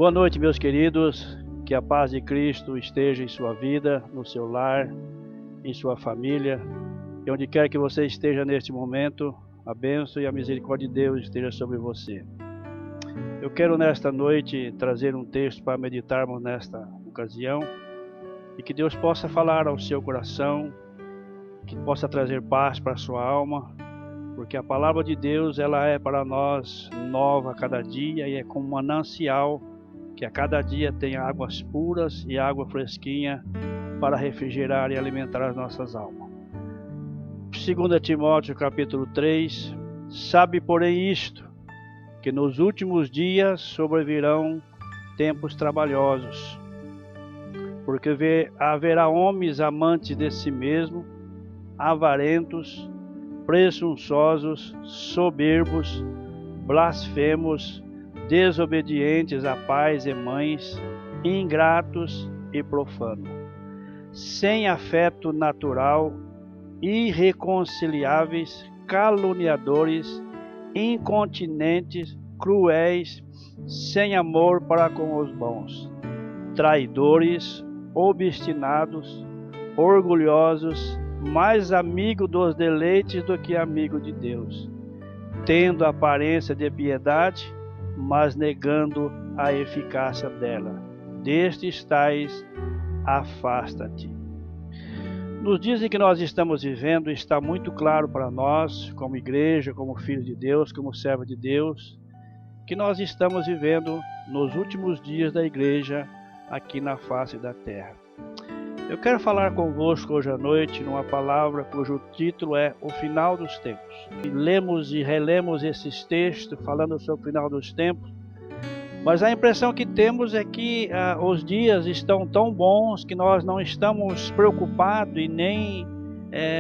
Boa noite, meus queridos. Que a paz de Cristo esteja em sua vida, no seu lar, em sua família. E onde quer que você esteja neste momento, a bênção e a misericórdia de Deus esteja sobre você. Eu quero nesta noite trazer um texto para meditarmos nesta ocasião. E que Deus possa falar ao seu coração, que possa trazer paz para a sua alma. Porque a palavra de Deus, ela é para nós nova a cada dia e é como um manancial que a cada dia tem águas puras e água fresquinha para refrigerar e alimentar as nossas almas. 2 Timóteo capítulo 3, sabe porém isto, que nos últimos dias sobrevirão tempos trabalhosos, porque haverá homens amantes de si mesmo, avarentos, presunçosos, soberbos, blasfemos, desobedientes a pais e mães, ingratos e profanos, sem afeto natural, irreconciliáveis, caluniadores, incontinentes, cruéis, sem amor para com os bons, traidores, obstinados, orgulhosos, mais amigo dos deleites do que amigo de Deus, tendo aparência de piedade, mas negando a eficácia dela. Destes tais, afasta-te. Nos dias em que nós estamos vivendo, está muito claro para nós, como igreja, como filho de Deus, como servo de Deus, que nós estamos vivendo nos últimos dias da igreja aqui na face da terra. Eu quero falar convosco hoje à noite numa palavra cujo título é O Final dos Tempos. Lemos e relemos esses textos falando sobre o final dos tempos, mas a impressão que temos é que os dias estão tão bons que nós não estamos preocupados e nem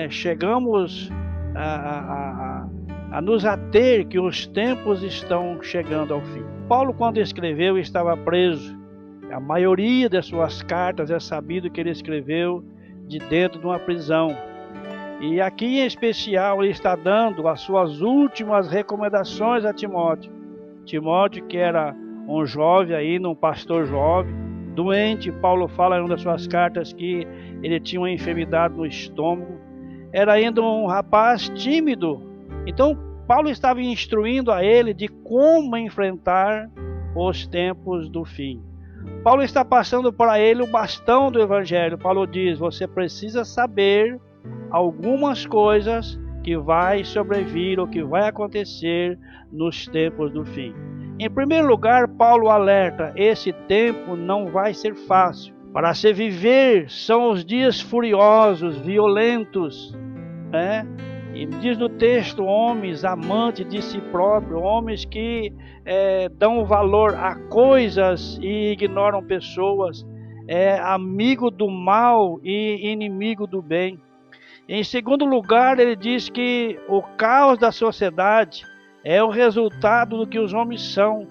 chegamos a nos ater que os tempos estão chegando ao fim. Paulo, quando escreveu, estava preso. A maioria das suas cartas é sabido que ele escreveu de dentro de uma prisão. E aqui em especial ele está dando as suas últimas recomendações a Timóteo. Timóteo, que era um jovem ainda, um pastor jovem, doente. Paulo fala em uma das suas cartas que ele tinha uma enfermidade no estômago. Era ainda um rapaz tímido. Então Paulo estava instruindo a ele de como enfrentar os tempos do fim. Paulo está passando para ele o bastão do Evangelho. Paulo diz, você precisa saber algumas coisas que vai sobrevir ou que vai acontecer nos tempos do fim. Em primeiro lugar, Paulo alerta, esse tempo não vai ser fácil. Para se viver são os dias furiosos, violentos, né? E diz no texto, homens amantes de si próprio, homens que dão valor a coisas e ignoram pessoas, amigo do mal e inimigo do bem. Em segundo lugar, ele diz que o caos da sociedade é o resultado do que os homens são.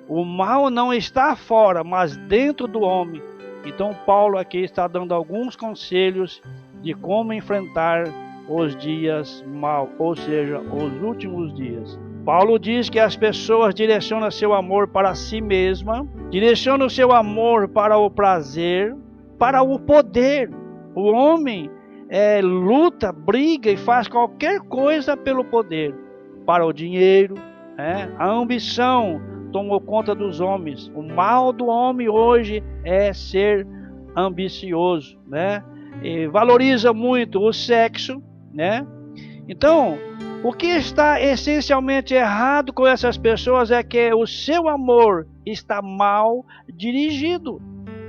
O mal não está fora, mas dentro do homem. Então Paulo aqui está dando alguns conselhos de como enfrentar os dias maus, ou seja, os últimos dias. Paulo diz que as pessoas direcionam seu amor para si mesma, direcionam seu amor para o prazer, para o poder. O homem luta, briga e faz qualquer coisa pelo poder, para o dinheiro, a ambição tomou conta dos homens. O mal do homem hoje é ser ambicioso, e valoriza muito o sexo, Então, o que está essencialmente errado com essas pessoas é que o seu amor está mal dirigido.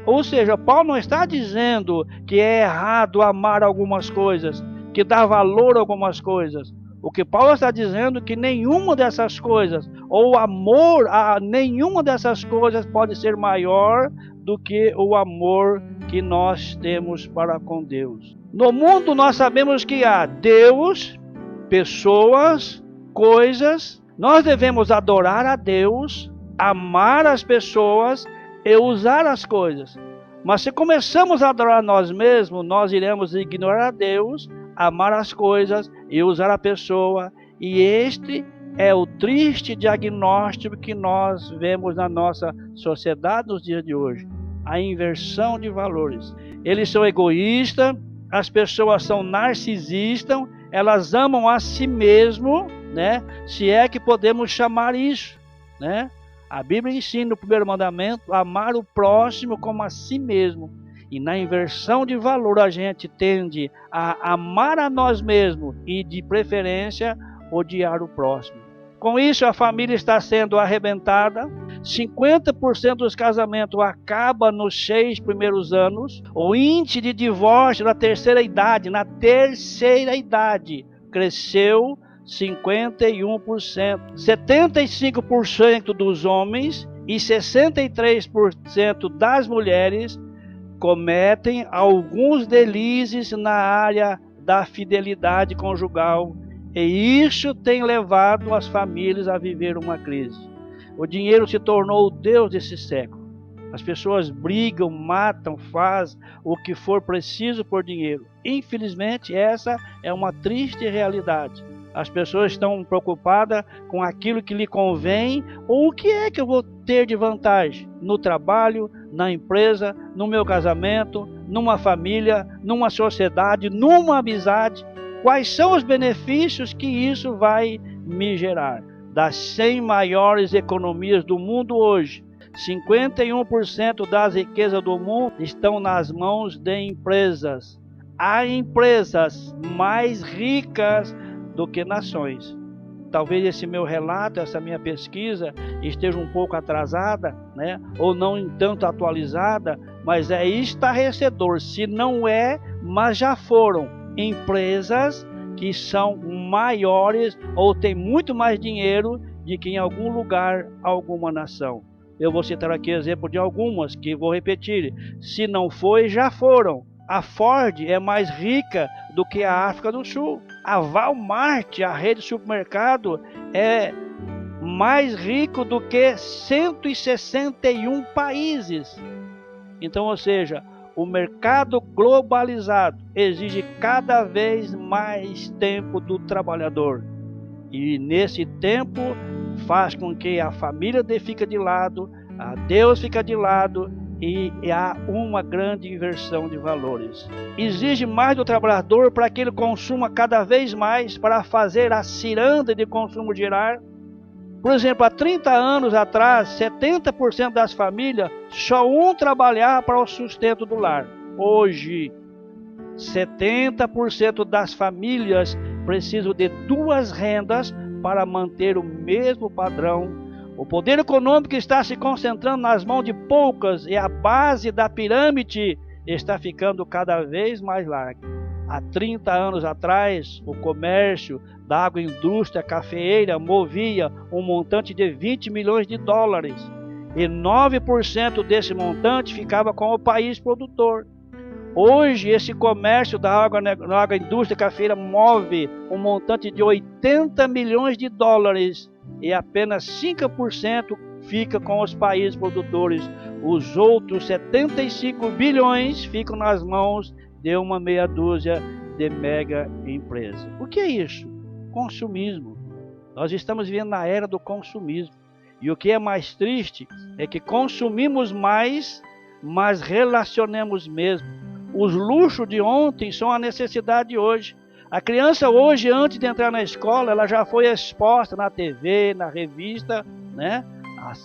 Ou seja, Paulo não está dizendo que é errado amar algumas coisas, que dá valor a algumas coisas. O que Paulo está dizendo é que nenhuma dessas coisas, ou o amor a nenhuma dessas coisas pode ser maior do que o amor que nós temos para com Deus. No mundo nós sabemos que há Deus, pessoas, coisas. Nós devemos adorar a Deus, amar as pessoas e usar as coisas. Mas se começamos a adorar nós mesmos, nós iremos ignorar a Deus, amar as coisas e usar a pessoa. E este é o triste diagnóstico que nós vemos na nossa sociedade nos dias de hoje. A inversão de valores. Eles são egoístas, as pessoas são narcisistas, elas amam a si mesmo, né? Se é que podemos chamar isso, né? A Bíblia ensina no primeiro mandamento, amar o próximo como a si mesmo. E na inversão de valor a gente tende a amar a nós mesmos e de preferência odiar o próximo. Com isso a família está sendo arrebentada, 50% dos casamentos acabam nos 6 primeiros anos, o índice de divórcio na terceira idade cresceu 51%, 75% dos homens e 63% das mulheres cometem alguns deslizes na área da fidelidade conjugal, e isso tem levado as famílias a viver uma crise. O dinheiro se tornou o Deus desse século. As pessoas brigam, matam, fazem o que for preciso por dinheiro. Infelizmente, essa é uma triste realidade. As pessoas estão preocupadas com aquilo que lhe convém, ou o que é que eu vou ter de vantagem no trabalho, na empresa, no meu casamento, numa família, numa sociedade, numa amizade. Quais são os benefícios que isso vai me gerar? Das 100 maiores economias do mundo hoje, 51% das riquezas do mundo estão nas mãos de empresas. Há empresas mais ricas do que nações. Talvez esse meu relato, essa minha pesquisa esteja um pouco atrasada, né? Ou não tanto atualizada, mas é estarrecedor. Se não é, mas já foram empresas que são maiores ou têm muito mais dinheiro do que em algum lugar, alguma nação. Eu vou citar aqui exemplo de algumas que vou repetir. Se não foi, já foram. A Ford é mais rica do que a África do Sul. A Walmart, a rede de supermercado, é mais rico do que 161 países. Então, ou seja, o mercado globalizado exige cada vez mais tempo do trabalhador. E nesse tempo faz com que a família fique de lado, a Deus fica de lado, e há uma grande inversão de valores. Exige mais do trabalhador para que ele consuma cada vez mais para fazer a ciranda de consumo girar. Por exemplo, há 30 anos atrás, 70% das famílias só trabalhava para o sustento do lar. Hoje, 70% das famílias precisam de 2 rendas para manter o mesmo padrão. O poder econômico está se concentrando nas mãos de poucas e a base da pirâmide está ficando cada vez mais larga. Há 30 anos atrás, o comércio da agroindústria cafeeira movia um montante de 20 milhões de dólares e 9% desse montante ficava com o país produtor. Hoje, esse comércio da agroindústria cafeeira move um montante de 80 milhões de dólares e apenas 5% fica com os países produtores. Os outros 75 bilhões ficam nas mãos de uma meia dúzia de mega empresas. O que é isso? Consumismo. Nós estamos vivendo na era do consumismo. E o que é mais triste é que consumimos mais, mas relacionamos mesmo. Os luxos de ontem são a necessidade de hoje. A criança hoje, antes de entrar na escola, ela já foi exposta na TV, na revista, né?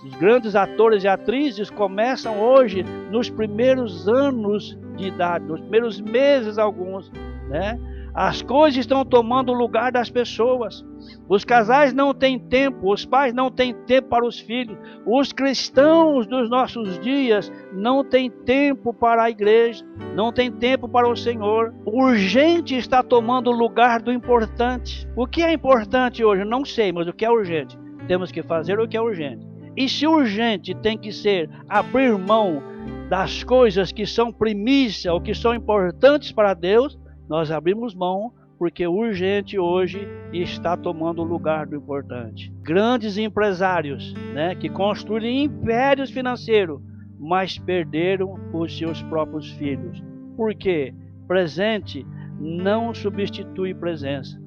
Os grandes atores e atrizes começam hoje nos primeiros anos de idade, nos primeiros meses alguns, né? As coisas estão tomando o lugar das pessoas. Os casais não têm tempo, os pais não têm tempo para os filhos. Os cristãos dos nossos dias não têm tempo para a igreja, não têm tempo para o Senhor. O urgente está tomando o lugar do importante. O que é importante hoje? Não sei, mas o que é urgente? Temos que fazer o que é urgente. E se urgente tem que ser abrir mão das coisas que são primícia ou que são importantes para Deus, nós abrimos mão porque o urgente hoje está tomando o lugar do importante. Grandes empresários, né, que construíram impérios financeiros, mas perderam os seus próprios filhos. Por quê? Presente não substitui presença.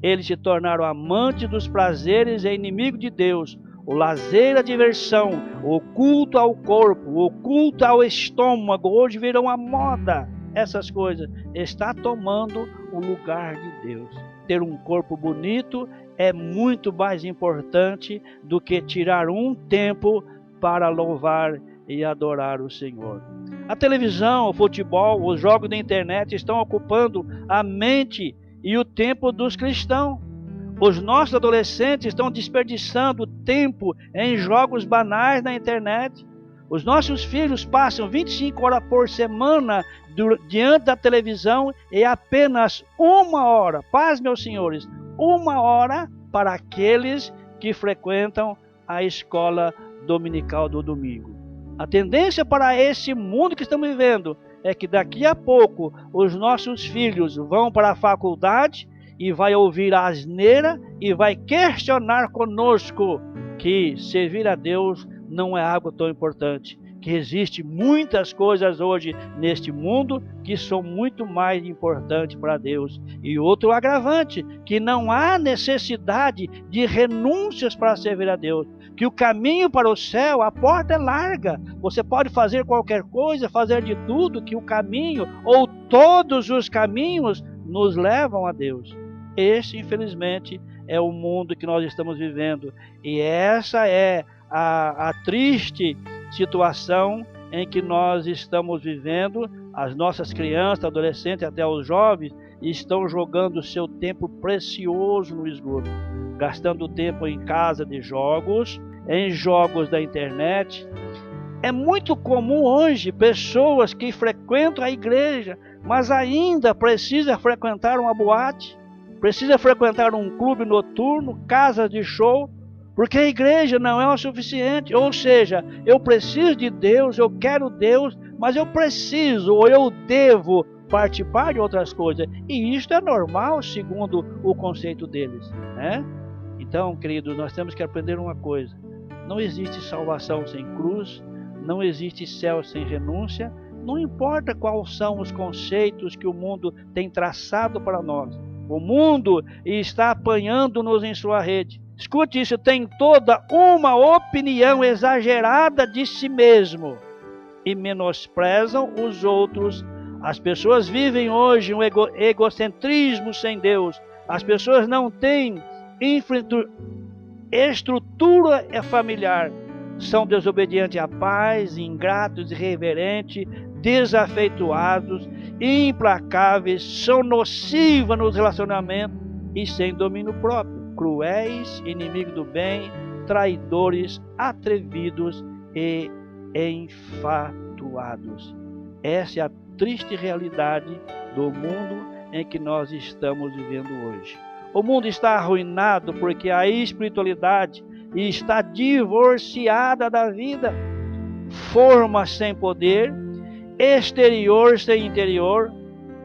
Eles se tornaram amantes dos prazeres e inimigos de Deus. O lazer, a diversão, o culto ao corpo, o culto ao estômago, hoje viram uma moda. Essas coisas está tomando o lugar de Deus. Ter um corpo bonito é muito mais importante do que tirar um tempo para louvar e adorar o Senhor. A televisão, o futebol, os jogos da internet estão ocupando a mente e o tempo dos cristãos. Os nossos adolescentes estão desperdiçando tempo em jogos banais na internet. Os nossos filhos passam 25 horas por semana diante da televisão e apenas 1 hora, paz, meus senhores, 1 hora para aqueles que frequentam a escola dominical do domingo. A tendência para esse mundo que estamos vivendo é que daqui a pouco os nossos filhos vão para a faculdade e vai ouvir a asneira e vai questionar conosco que servir a Deus não é algo tão importante, que existe muitas coisas hoje neste mundo que são muito mais importantes para Deus. E outro agravante, que não há necessidade de renúncias para servir a Deus, que o caminho para o céu, a porta é larga, você pode fazer qualquer coisa, fazer de tudo, que o caminho ou todos os caminhos nos levam a Deus. Esse, infelizmente, é o mundo que nós estamos vivendo, e essa é a triste situação em que nós estamos vivendo. As nossas crianças, adolescentes, até os jovens, estão jogando o seu tempo precioso no esgoto, gastando tempo em casa de jogos, em jogos da internet. É muito comum hoje pessoas que frequentam a igreja, mas ainda precisa frequentar uma boate, precisa frequentar um clube noturno, casas de show, porque a igreja não é o suficiente. Ou seja, eu preciso de Deus, eu quero Deus, mas eu preciso ou eu devo participar de outras coisas. E isto é normal, segundo o conceito deles, né? Então, queridos, nós temos que aprender uma coisa: não existe salvação sem cruz, não existe céu sem renúncia. Não importa quais são os conceitos que o mundo tem traçado para nós, o mundo está apanhando-nos em sua rede. Escute isso, tem toda uma opinião exagerada de si mesmo e menosprezam os outros. As pessoas vivem hoje um egocentrismo sem Deus. As pessoas não têm estrutura familiar. São desobedientes à paz, ingratos, irreverentes, desafeituados, implacáveis, são nocivas nos relacionamentos e sem domínio próprio, cruéis, inimigos do bem, traidores, atrevidos e enfatuados. Essa é a triste realidade do mundo em que nós estamos vivendo hoje. O mundo está arruinado porque a espiritualidade está divorciada da vida. Forma sem poder, exterior sem interior,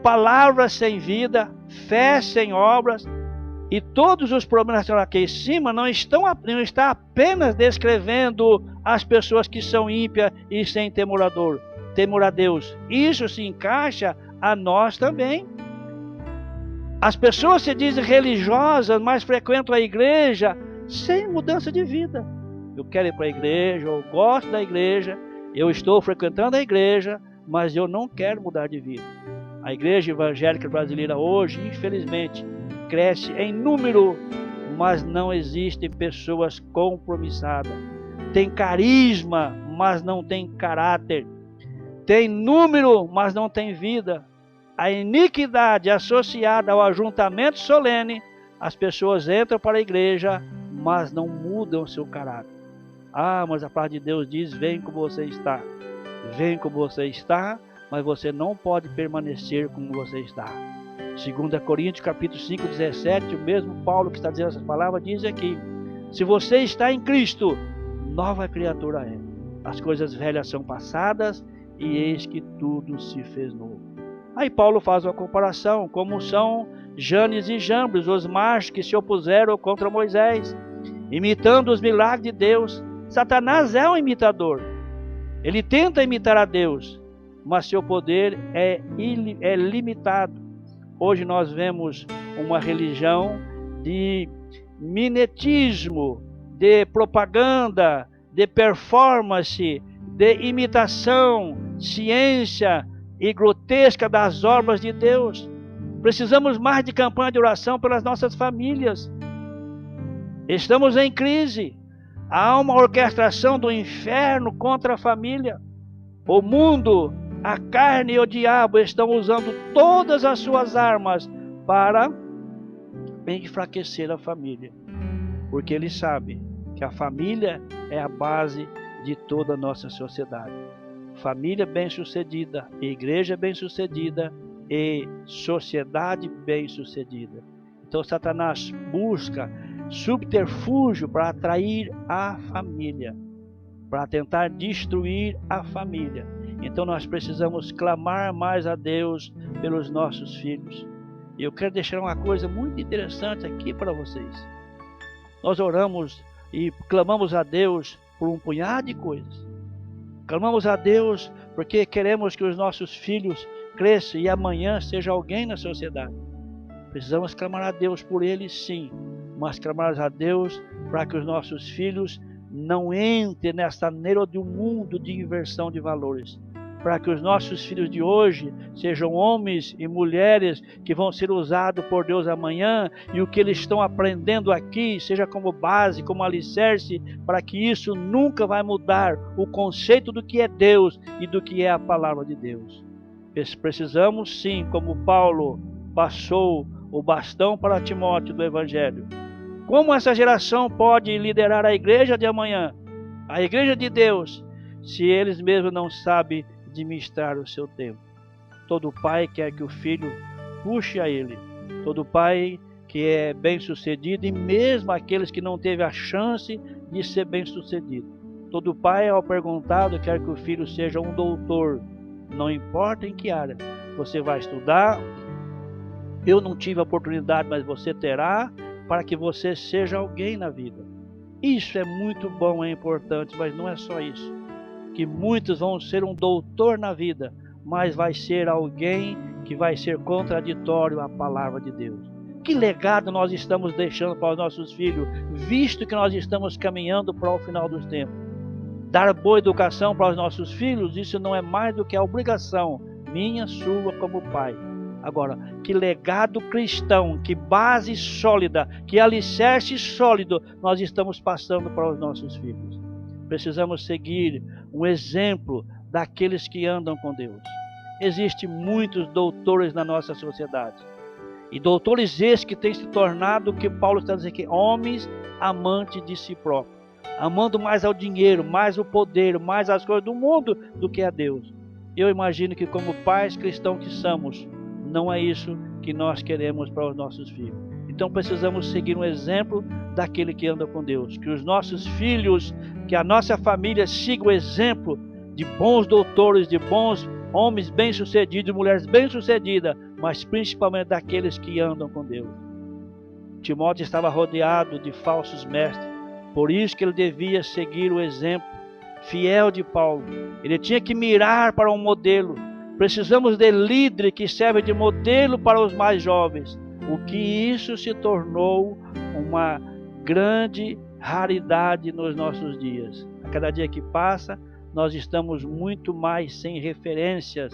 palavras sem vida, fé sem obras. E todos os problemas que estão aqui em cima não está apenas descrevendo as pessoas que são ímpias e sem temor a Deus. Isso se encaixa a nós também. As pessoas se dizem religiosas, mas frequentam a igreja sem mudança de vida. Eu quero ir para a igreja, eu gosto da igreja, eu estou frequentando a igreja, mas eu não quero mudar de vida. A igreja evangélica brasileira hoje, infelizmente, cresce em número, mas não existem pessoas compromissadas. Tem carisma, mas não tem caráter. Tem número, mas não tem vida. A iniquidade associada ao ajuntamento solene, as pessoas entram para a igreja, mas não mudam seu caráter. Ah, mas a palavra de Deus diz: vem como você está. Vem como você está, mas você não pode permanecer como você está. 2 Coríntios capítulo 5, 17, o mesmo Paulo que está dizendo essas palavras diz aqui: se você está em Cristo, nova criatura é. As coisas velhas são passadas e eis que tudo se fez novo. Aí Paulo faz uma comparação, como são Janes e Jambres, os machos que se opuseram contra Moisés, imitando os milagres de Deus. Satanás é um imitador. Ele tenta imitar a Deus, mas seu poder é limitado. Hoje nós vemos uma religião de mimetismo, de propaganda, de performance, de imitação, ciência e grotesca das obras de Deus. Precisamos mais de campanha de oração pelas nossas famílias. Estamos em crise. Há uma orquestração do inferno contra a família. O mundo, a carne e o diabo estão usando todas as suas armas para enfraquecer a família. Porque eles sabem que a família é a base de toda a nossa sociedade. Família bem-sucedida, igreja bem-sucedida e sociedade bem-sucedida. Então Satanás busca subterfúgio para atrair a família, para tentar destruir a família. Então nós precisamos clamar mais a Deus pelos nossos filhos. E eu quero deixar uma coisa muito interessante aqui para vocês. Nós oramos e clamamos a Deus por um punhado de coisas. Clamamos a Deus porque queremos que os nossos filhos cresçam e amanhã seja alguém na sociedade. Precisamos clamar a Deus por eles, sim, mas clamar a Deus para que os nossos filhos não entrem nessa neura de um mundo de inversão de valores. Para que os nossos filhos de hoje sejam homens e mulheres que vão ser usados por Deus amanhã, e o que eles estão aprendendo aqui seja como base, como alicerce, para que isso nunca vai mudar o conceito do que é Deus e do que é a palavra de Deus. Precisamos sim, como Paulo passou o bastão para Timóteo do Evangelho. Como essa geração pode liderar a igreja de amanhã, a igreja de Deus, se eles mesmos não sabem administrar o seu tempo? Todo pai quer que o filho puxe a ele. Todo pai que é bem-sucedido, e mesmo aqueles que não teve a chance de ser bem-sucedido. Todo pai, ao perguntado, quer que o filho seja um doutor. Não importa em que área. Você vai estudar. Eu não tive a oportunidade, mas você terá, para que você seja alguém na vida. Isso é muito bom, é importante, mas não é só isso. Que muitos vão ser um doutor na vida, mas vai ser alguém que vai ser contraditório à palavra de Deus. Que legado nós estamos deixando para os nossos filhos, visto que nós estamos caminhando para o final dos tempos? Dar boa educação para os nossos filhos, isso não é mais do que a obrigação minha, sua, como pai. Agora, que legado cristão, que base sólida, que alicerce sólido nós estamos passando para os nossos filhos. Precisamos seguir um exemplo daqueles que andam com Deus. Existem muitos doutores na nossa sociedade. E doutores esses que têm se tornado o que Paulo está dizendo aqui, homens amantes de si próprio. Amando mais ao dinheiro, mais o poder, mais as coisas do mundo do que a Deus. Eu imagino que como pais cristãos que somos, não é isso que nós queremos para os nossos filhos. Então precisamos seguir um exemplo daquele que anda com Deus. Que os nossos filhos, que a nossa família siga o exemplo de bons doutores, de bons homens bem-sucedidos, mulheres bem-sucedidas, mas principalmente daqueles que andam com Deus. Timóteo estava rodeado de falsos mestres, por isso que ele devia seguir o exemplo fiel de Paulo. Ele tinha que mirar para um modelo. Precisamos de líderes que servem de modelo para os mais jovens. O que isso se tornou uma grande raridade nos nossos dias. A cada dia que passa, nós estamos muito mais sem referências.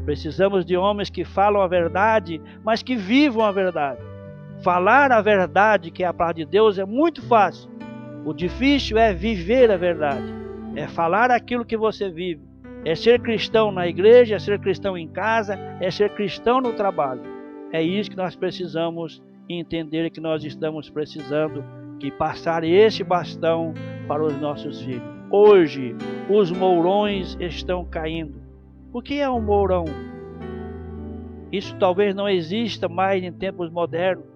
Precisamos de homens que falam a verdade, mas que vivam a verdade. Falar a verdade, que é a palavra de Deus, é muito fácil. O difícil é viver a verdade. É falar aquilo que você vive. É ser cristão na igreja, é ser cristão em casa, é ser cristão no trabalho. É isso que nós precisamos entender, que nós estamos precisando, que passar esse bastão para os nossos filhos. Hoje, os mourões estão caindo. O que é um mourão? Isso talvez não exista mais em tempos modernos,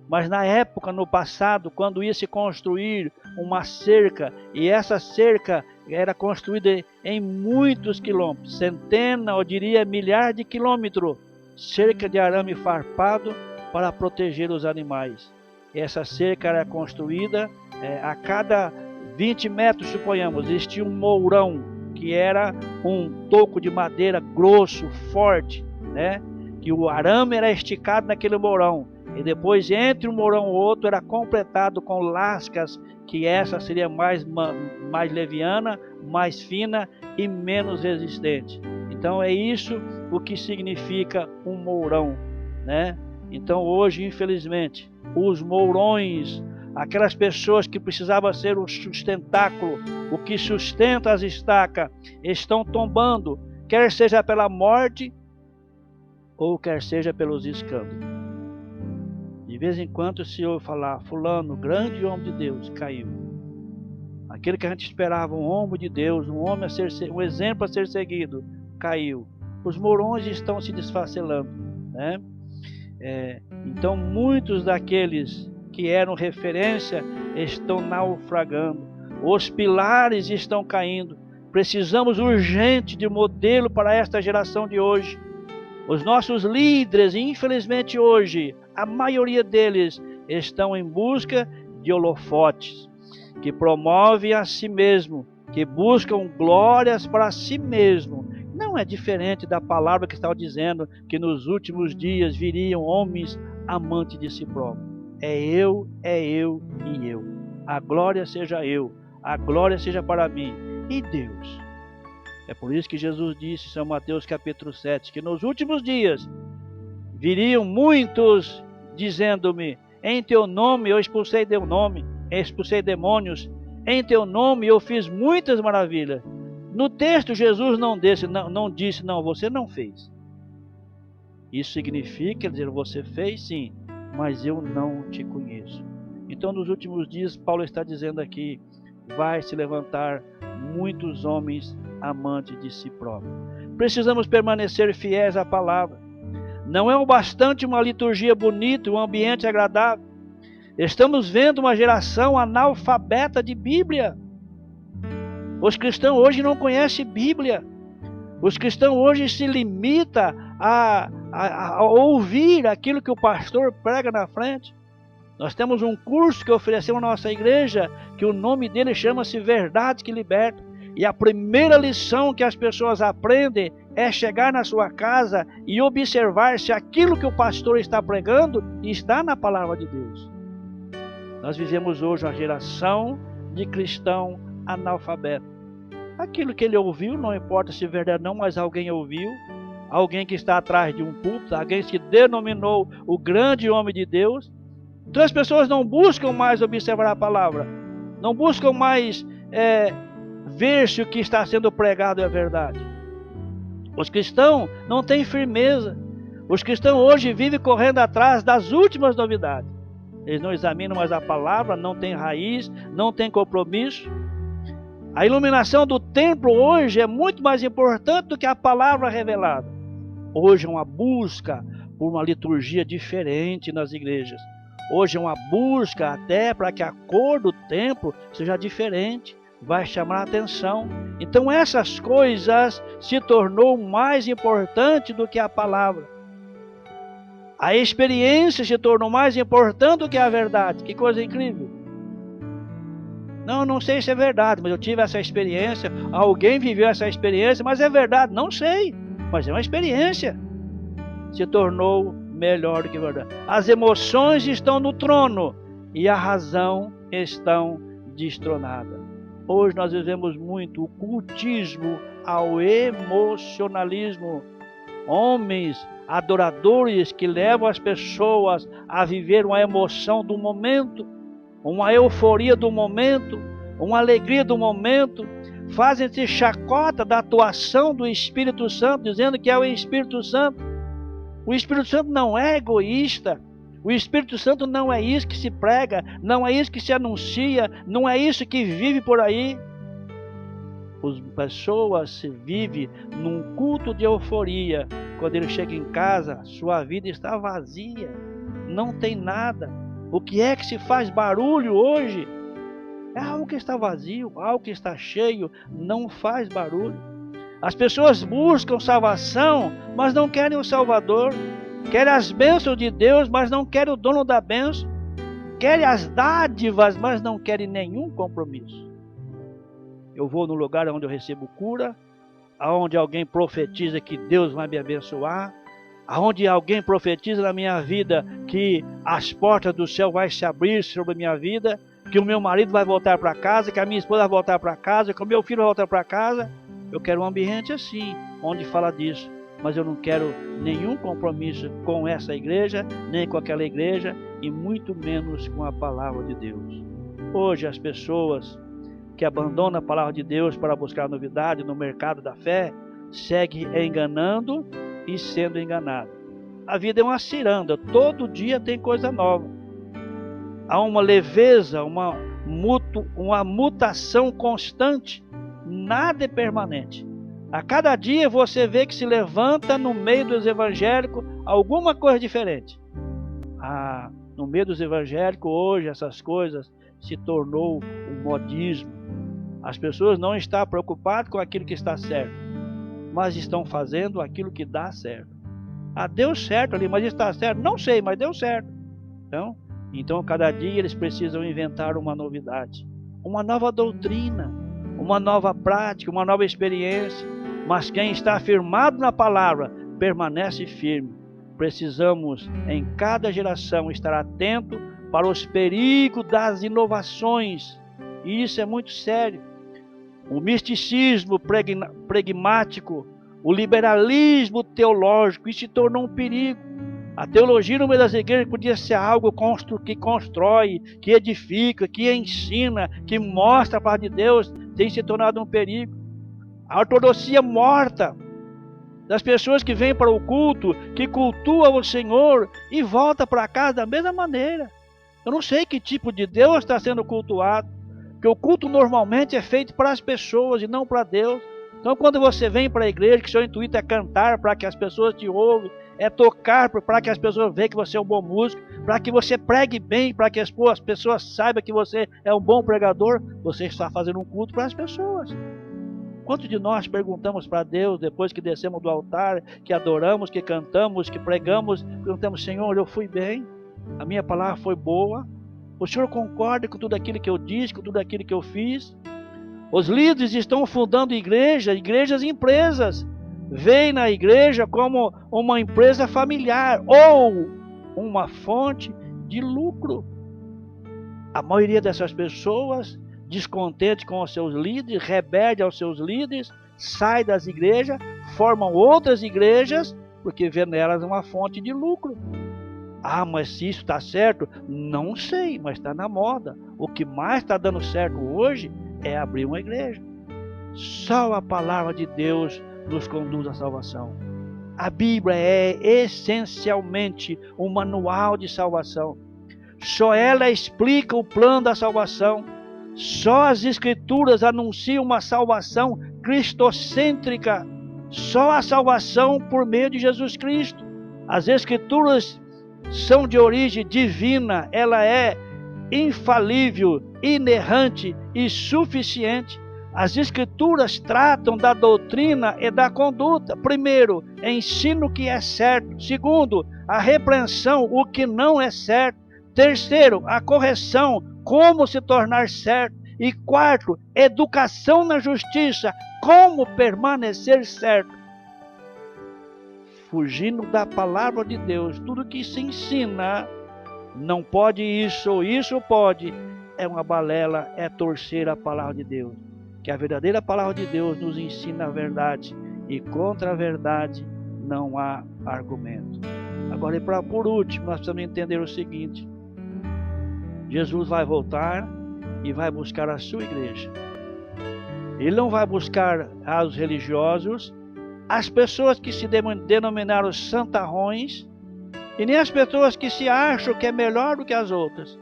mas na época, no passado, quando ia se construir uma cerca, e essa cerca era construída em muitos quilômetros, centenas, eu diria milhares de quilômetros, cerca de arame farpado para proteger os animais. Essa cerca era construída a cada 20 metros, suponhamos, existia um mourão, que era um toco de madeira grosso, forte, né? Que o arame era esticado naquele mourão. E depois, entre um mourão e outro, era completado com lascas, que essa seria mais leviana, mais fina e menos resistente. Então é isso o que significa um mourão, né? Então hoje, infelizmente, os mourões, aquelas pessoas que precisavam ser o sustentáculo, o que sustenta as estacas, estão tombando, quer seja pela morte ou quer seja pelos escândalos. De vez em quando se ouve falar, fulano, grande homem de Deus, caiu. Aquele que a gente esperava, um homem de Deus, um exemplo a ser seguido, caiu. Os mourões estão se desfacelando, né? Então muitos daqueles que eram referência estão naufragando. Os pilares estão caindo. Precisamos urgente de modelo para esta geração de hoje. Os nossos líderes, infelizmente hoje, a maioria deles estão em busca de holofotes, que promovem a si mesmo, que buscam glórias para si mesmo. Não é diferente da palavra que estava dizendo que nos últimos dias viriam homens amantes de si próprio. É eu e eu. A glória seja eu, a glória seja para mim e Deus. É por isso que Jesus disse em São Mateus capítulo 7, que nos últimos dias viriam muitos dizendo-me, em teu nome eu expulsei demônios, em teu nome eu fiz muitas maravilhas. No texto Jesus não disse, você não fez. Isso significa dizer, você fez sim, mas eu não te conheço. Então nos últimos dias Paulo está dizendo aqui, vai se levantar muitos homens amantes de si próprio. Precisamos permanecer fiéis à palavra. Não é o bastante uma liturgia bonita, um ambiente agradável. Estamos vendo uma geração analfabeta de Bíblia. Os cristãos hoje não conhecem Bíblia. Os cristãos hoje se limitam a ouvir aquilo que o pastor prega na frente. Nós temos um curso que oferecemos na nossa igreja, que o nome dele chama-se Verdade que Liberta. E a primeira lição que as pessoas aprendem é chegar na sua casa e observar se aquilo que o pastor está pregando está na palavra de Deus. Nós vivemos hoje uma geração de cristão analfabeto. Aquilo que ele ouviu, não importa se é verdade ou não, mas alguém ouviu. Alguém que está atrás de um púlpito, alguém que denominou o grande homem de Deus. Então as pessoas não buscam mais observar a palavra. Não buscam mais ver se o que está sendo pregado é verdade. Os cristãos não têm firmeza. Os cristãos hoje vivem correndo atrás das últimas novidades. Eles não examinam mais a palavra, não têm raiz, não têm compromisso. A iluminação do templo hoje é muito mais importante do que a palavra revelada. Hoje é uma busca por uma liturgia diferente nas igrejas. Hoje é uma busca até para que a cor do templo seja diferente. Vai chamar a atenção. Então essas coisas se tornou mais importante do que a palavra. A experiência se tornou mais importante do que a verdade. Que coisa incrível. Não sei se é verdade, mas eu tive essa experiência. Alguém viveu essa experiência, mas é verdade. Não sei, mas é uma experiência. Se tornou melhor do que verdade. As emoções estão no trono e a razão estão destronadas. Hoje nós vivemos muito o cultismo ao emocionalismo. Homens adoradores que levam as pessoas a viver uma emoção do momento, uma euforia do momento, uma alegria do momento. Fazem-se chacota da atuação do Espírito Santo, dizendo que é o Espírito Santo. O Espírito Santo não é egoísta. O Espírito Santo não é isso que se prega, não é isso que se anuncia, não é isso que vive por aí. As pessoas vivem num culto de euforia. Quando ele chega em casa, sua vida está vazia, não tem nada. O que é que se faz barulho hoje? É algo que está vazio, algo que está cheio, não faz barulho. As pessoas buscam salvação, mas não querem o Salvador. Querem as bênçãos de Deus, mas não querem o dono da bênção. Querem as dádivas, mas não querem nenhum compromisso. Eu vou no lugar onde eu recebo cura, onde alguém profetiza que Deus vai me abençoar. Aonde alguém profetiza na minha vida que as portas do céu vai se abrir sobre a minha vida, que o meu marido vai voltar para casa, que a minha esposa vai voltar para casa, que o meu filho vai voltar para casa. Eu quero um ambiente assim, onde fala disso. Mas eu não quero nenhum compromisso com essa igreja, nem com aquela igreja, e muito menos com a palavra de Deus. Hoje as pessoas que abandonam a palavra de Deus para buscar novidade no mercado da fé, seguem enganando e sendo enganado. A vida é uma ciranda, todo dia tem coisa nova. Há uma leveza, uma mutação constante, nada é permanente. A cada dia você vê que se levanta no meio dos evangélicos alguma coisa diferente. No meio dos evangélicos hoje essas coisas se tornou um modismo. As pessoas não estão preocupadas com aquilo que está certo, mas estão fazendo aquilo que dá certo. Deu certo ali, mas está certo? Não sei, mas deu certo. Então cada dia eles precisam inventar uma novidade, uma nova doutrina, uma nova prática, uma nova experiência. Mas quem está firmado na palavra permanece firme. Precisamos em cada geração estar atento para os perigos das inovações. E isso é muito sério. O misticismo pragmático, o liberalismo teológico, isso se tornou um perigo. A teologia no meio das igrejas podia ser algo que constrói, que edifica, que ensina, que mostra a palavra de Deus, tem se tornado um perigo. A ortodoxia morta, das pessoas que vêm para o culto, que cultuam o Senhor e voltam para casa da mesma maneira. Eu não sei que tipo de Deus está sendo cultuado, porque o culto normalmente é feito para as pessoas e não para Deus. Então quando você vem para a igreja, que seu intuito é cantar para que as pessoas te ouvem, é tocar para que as pessoas vejam que você é um bom músico, para que você pregue bem, para que as pessoas saibam que você é um bom pregador, você está fazendo um culto para as pessoas. Quantos de nós perguntamos para Deus, depois que descemos do altar, que adoramos, que cantamos, que pregamos, perguntamos: Senhor, eu fui bem? A minha palavra foi boa? O Senhor concorda com tudo aquilo que eu disse, com tudo aquilo que eu fiz? Os líderes estão fundando igrejas e empresas. Veem na igreja como uma empresa familiar ou uma fonte de lucro. A maioria dessas pessoas, descontente com os seus líderes, rebelde aos seus líderes, sai das igrejas, formam outras igrejas, porque vê nelas uma fonte de lucro. Mas se isso está certo? Não sei, mas está na moda. O que mais está dando certo hoje é abrir uma igreja. Só a palavra de Deus nos conduz à salvação. A Bíblia é essencialmente um manual de salvação. Só ela explica o plano da salvação. Só as Escrituras anunciam uma salvação cristocêntrica. Só a salvação por meio de Jesus Cristo. As Escrituras são de origem divina. Ela é infalível, inerrante e suficiente. As Escrituras tratam da doutrina e da conduta. Primeiro, ensino o que é certo. Segundo, a repreensão, o que não é certo. Terceiro, a correção, como se tornar certo. E quarto, educação na justiça, como permanecer certo. Fugindo da palavra de Deus, tudo que se ensina, não pode isso ou isso pode, é uma balela, é torcer a palavra de Deus. Que a verdadeira palavra de Deus nos ensina a verdade, e contra a verdade não há argumento. Agora, por último, nós precisamos entender o seguinte: Jesus vai voltar e vai buscar a sua igreja. Ele não vai buscar os religiosos, as pessoas que se denominaram santarrões, e nem as pessoas que se acham que é melhor do que as outras.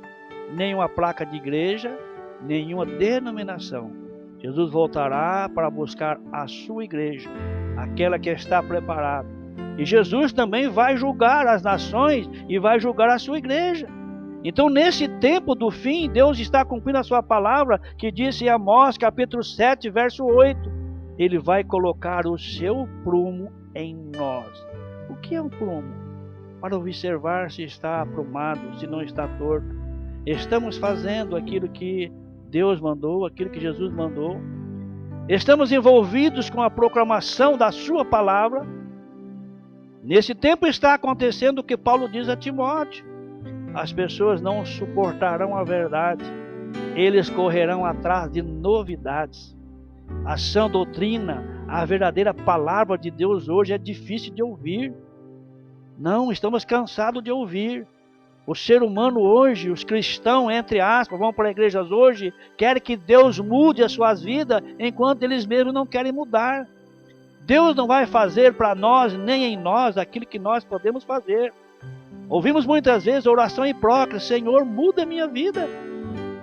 Nenhuma placa de igreja, nenhuma denominação. Jesus voltará para buscar a sua igreja, aquela que está preparada. E Jesus também vai julgar as nações e vai julgar a sua igreja. Então, nesse tempo do fim, Deus está cumprindo a sua palavra, que disse em Amós, capítulo 7, verso 8. Ele vai colocar o seu prumo em nós. O que é um prumo? Para observar se está aprumado, se não está torto. Estamos fazendo aquilo que Deus mandou, aquilo que Jesus mandou. Estamos envolvidos com a proclamação da sua palavra. Nesse tempo está acontecendo o que Paulo diz a Timóteo. As pessoas não suportarão a verdade. Eles correrão atrás de novidades. A sã doutrina, a verdadeira palavra de Deus hoje é difícil de ouvir. Não, estamos cansados de ouvir. O ser humano hoje, os cristãos, entre aspas, vão para igrejas hoje, querem que Deus mude as suas vidas, enquanto eles mesmos não querem mudar. Deus não vai fazer para nós, nem em nós, aquilo que nós podemos fazer. Ouvimos muitas vezes oração hipócrita: Senhor, muda a minha vida.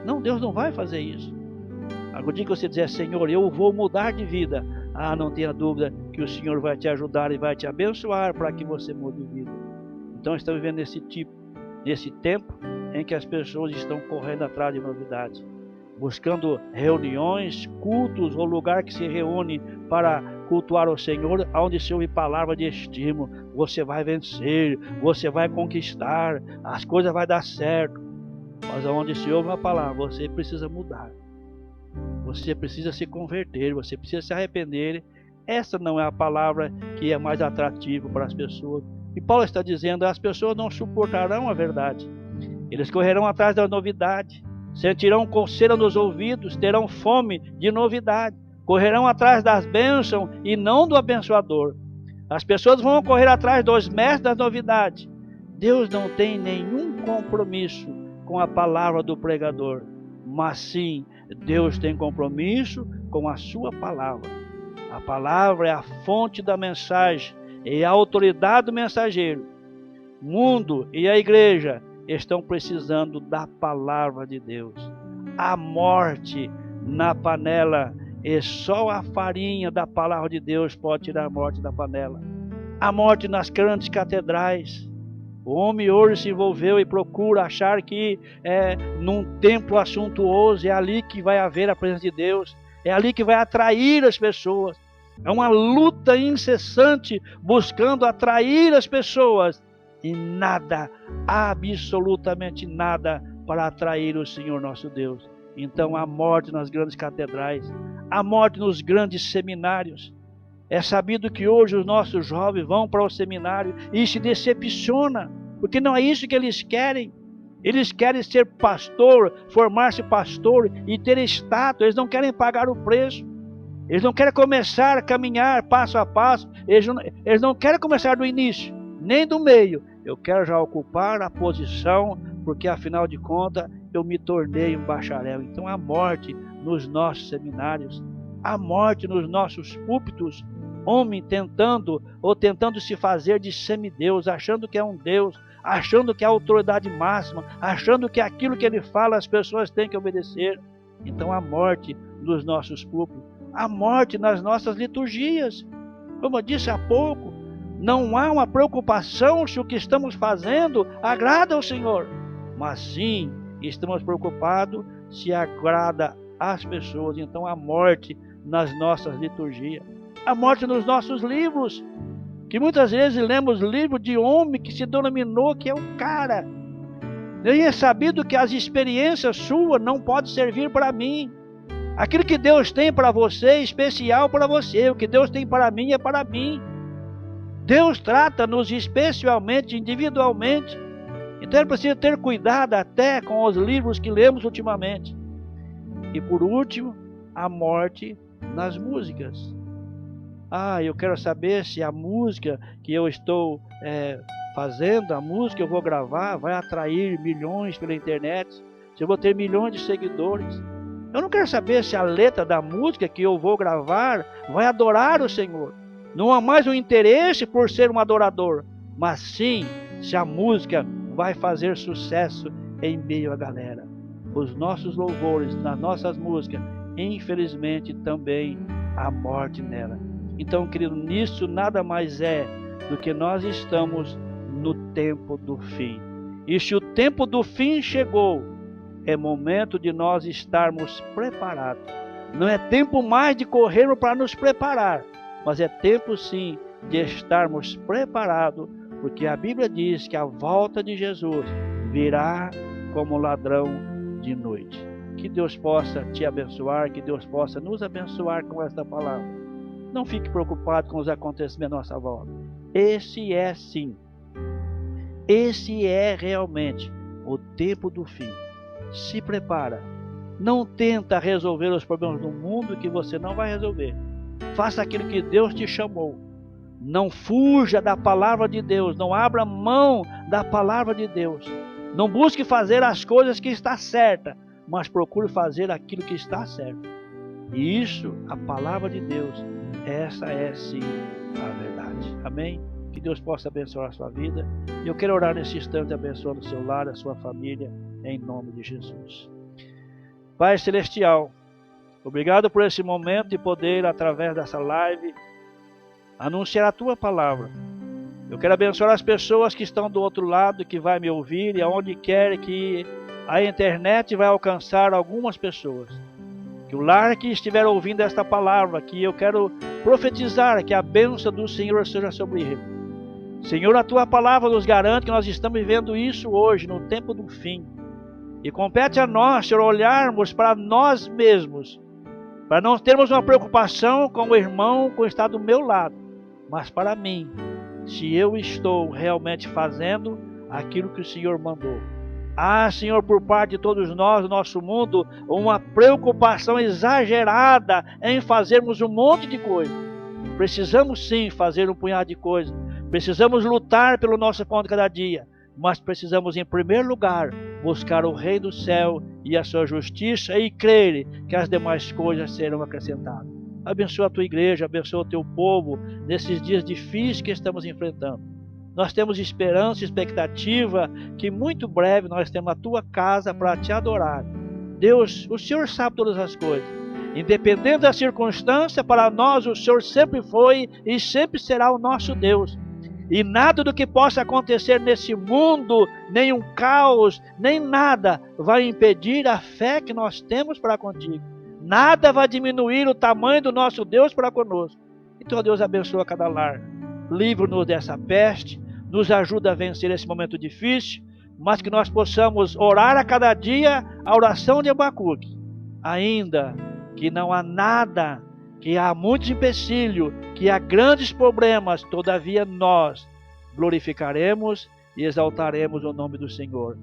Não, Deus não vai fazer isso. Agora, dia que você dizer: Senhor, eu vou mudar de vida, não tenha dúvida que o Senhor vai te ajudar e vai te abençoar para que você mude de vida. Então estamos vivendo nesse tempo em que as pessoas estão correndo atrás de novidades, buscando reuniões, cultos ou lugar que se reúne para cultuar o Senhor, onde se ouve palavra de estímulo: você vai vencer, você vai conquistar, as coisas vão dar certo. Mas onde se ouve uma palavra, você precisa mudar, você precisa se converter, você precisa se arrepender. Essa não é a palavra que é mais atrativa para as pessoas. E Paulo está dizendo: as pessoas não suportarão a verdade. Eles correrão atrás da novidade, sentirão coceira nos ouvidos, terão fome de novidade, correrão atrás das bênçãos e não do abençoador. As pessoas vão correr atrás dos mestres das novidades. Deus não tem nenhum compromisso com a palavra do pregador, mas sim, Deus tem compromisso com a sua palavra. A palavra é a fonte da mensagem, é a autoridade do mensageiro. O mundo e a igreja estão precisando da palavra de Deus. A morte na panela, e só a farinha da palavra de Deus pode tirar a morte da panela. A morte nas grandes catedrais. O homem hoje se envolveu e procura achar que num templo assuntuoso é ali que vai haver a presença de Deus, é ali que vai atrair as pessoas. É uma luta incessante buscando atrair as pessoas, e nada, absolutamente nada, para atrair o Senhor nosso Deus. Então a morte nas grandes catedrais, a morte nos grandes seminários. É sabido que hoje os nossos jovens vão para o seminário e se decepcionam, porque não é isso que eles querem. Eles querem ser pastor, formar-se pastor e ter status. Eles não querem pagar o preço. Eles não querem começar a caminhar passo a passo. Eles não querem começar do início, nem do meio. Eu quero já ocupar a posição, porque afinal de contas eu me tornei um bacharel. Então a morte nos nossos seminários, a morte nos nossos púlpitos, homem tentando se fazer de semideus, achando que é um Deus, achando que é a autoridade máxima, achando que aquilo que ele fala as pessoas têm que obedecer. Então a morte nos nossos púlpitos, a morte nas nossas liturgias. Como eu disse há pouco, não há uma preocupação se o que estamos fazendo agrada ao Senhor, mas sim estamos preocupados se agrada às pessoas. Então a morte nas nossas liturgias, a morte nos nossos livros, que muitas vezes lemos livros de homem que se denominou que é um cara. Nem é sabido que as experiências suas não podem servir para mim. Aquilo que Deus tem para você é especial para você. O que Deus tem para mim é para mim. Deus trata-nos especialmente, individualmente. Então é preciso ter cuidado até com os livros que lemos ultimamente. E por último, a morte nas músicas. Eu quero saber se a música que eu estou fazendo, a música que eu vou gravar, vai atrair milhões pela internet, se eu vou ter milhões de seguidores. Eu não quero saber se a letra da música que eu vou gravar vai adorar o Senhor. Não há mais um interesse por ser um adorador, mas sim se a música vai fazer sucesso em meio à galera. Os nossos louvores, nas nossas músicas, infelizmente também há morte nela. Então, querido, nisso nada mais é do que nós estamos no tempo do fim. E se o tempo do fim chegou, é momento de nós estarmos preparados. Não é tempo mais de corrermos para nos preparar, mas é tempo sim de estarmos preparados, porque a Bíblia diz que a volta de Jesus virá como ladrão de noite. Que Deus possa te abençoar, que Deus possa nos abençoar com esta palavra. Não fique preocupado com os acontecimentos à nossa volta. Esse é sim. Esse é realmente o tempo do fim. Se prepara. Não tenta resolver os problemas do mundo que você não vai resolver. Faça aquilo que Deus te chamou. Não fuja da palavra de Deus. Não abra mão da palavra de Deus. Não busque fazer as coisas que está certa, mas procure fazer aquilo que está certo. E isso, a palavra de Deus, essa é sim a verdade. Amém? Que Deus possa abençoar a sua vida. E eu quero orar nesse instante, abençoando o seu lar, a sua família, em nome de Jesus. Pai Celestial, obrigado por esse momento de poder, através dessa live, anunciar a tua palavra. Eu quero abençoar as pessoas que estão do outro lado, que vai me ouvir, e aonde quer que a internet vai alcançar algumas pessoas. Que o lar que estiver ouvindo esta palavra, que eu quero profetizar, que a bênção do Senhor seja sobre ele. Senhor, a tua palavra nos garante que nós estamos vivendo isso hoje, no tempo do fim. E compete a nós, Senhor, olharmos para nós mesmos, para não termos uma preocupação com o irmão que está do meu lado, mas para mim, se eu estou realmente fazendo aquilo que o Senhor mandou. Senhor, por parte de todos nós, do nosso mundo, uma preocupação exagerada em fazermos um monte de coisa. Precisamos sim fazer um punhado de coisas. Precisamos lutar pelo nosso pão de cada dia. Mas precisamos, em primeiro lugar, buscar o Rei do céu e a sua justiça e crer que as demais coisas serão acrescentadas. Abençoa a tua igreja, abençoa o teu povo nesses dias difíceis que estamos enfrentando. Nós temos esperança e expectativa que muito breve nós temos a tua casa para te adorar. Deus, o Senhor sabe todas as coisas. Independente da circunstância, para nós o Senhor sempre foi e sempre será o nosso Deus. E nada do que possa acontecer nesse mundo, nem um caos, nem nada, vai impedir a fé que nós temos para contigo. Nada vai diminuir o tamanho do nosso Deus para conosco. Então Deus abençoa cada lar. Livra-nos dessa peste, nos ajuda a vencer esse momento difícil, mas que nós possamos orar a cada dia a oração de Abacuque. Ainda que não há nada, que há muitos empecilhos, que há grandes problemas, todavia nós glorificaremos e exaltaremos o nome do Senhor.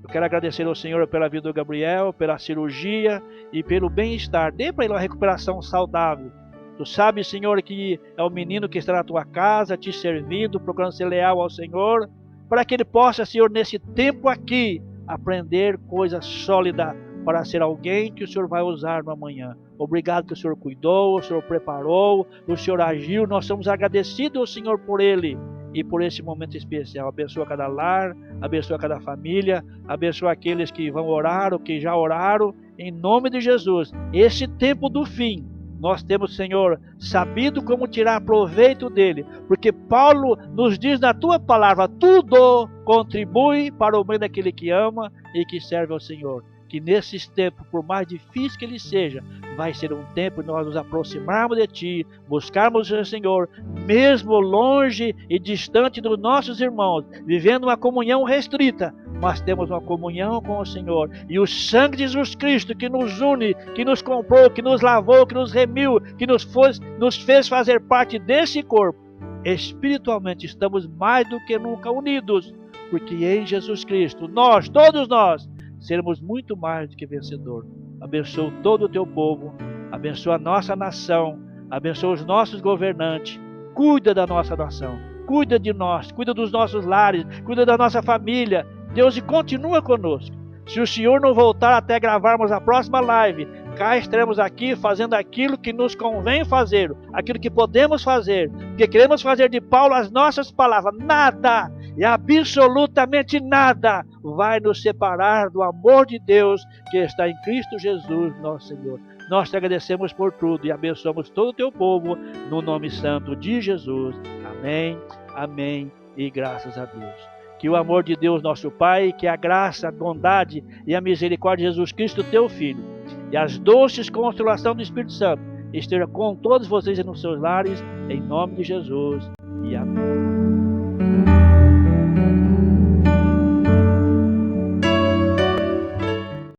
Eu quero agradecer ao Senhor pela vida do Gabriel, pela cirurgia e pelo bem-estar. Dê para ele uma recuperação saudável. Tu sabes, Senhor, que é o menino que está na tua casa, te servindo, procurando ser leal ao Senhor, para que ele possa, Senhor, nesse tempo aqui, aprender coisa sólida para ser alguém que o Senhor vai usar no amanhã. Obrigado que o Senhor cuidou, o Senhor preparou, o Senhor agiu. Nós somos agradecidos ao Senhor por ele e por esse momento especial. Abençoa cada lar, abençoa cada família, abençoa aqueles que vão orar ou que já oraram, em nome de Jesus. Esse tempo do fim, nós temos, Senhor, sabido como tirar proveito dele, porque Paulo nos diz na tua palavra, tudo contribui para o bem daquele que ama e que serve ao Senhor. Que nesses tempos, por mais difícil que ele seja, vai ser um tempo de nós nos aproximarmos de ti, buscarmos o Senhor, mesmo longe e distante dos nossos irmãos, vivendo uma comunhão restrita, mas temos uma comunhão com o Senhor, e o sangue de Jesus Cristo que nos une, que nos comprou, que nos lavou, que nos remiu, que nos fez fazer parte desse corpo. Espiritualmente estamos mais do que nunca unidos, porque em Jesus Cristo, nós, todos nós, seremos muito mais do que vencedor. Abençoa todo o teu povo, abençoa a nossa nação, abençoa os nossos governantes, cuida da nossa nação, cuida de nós, cuida dos nossos lares, cuida da nossa família. Deus, e continua conosco. Se o Senhor não voltar até gravarmos a próxima live, cá estaremos aqui fazendo aquilo que nos convém fazer, aquilo que podemos fazer, porque queremos fazer de Paulo as nossas palavras. Nada, e absolutamente nada, vai nos separar do amor de Deus que está em Cristo Jesus, nosso Senhor. Nós te agradecemos por tudo e abençoamos todo o teu povo, no nome santo de Jesus. Amém, amém e graças a Deus. Que o amor de Deus, nosso Pai, que a graça, a bondade e a misericórdia de Jesus Cristo, teu Filho, e as doces consolações do Espírito Santo, esteja com todos vocês nos seus lares, em nome de Jesus. E amém.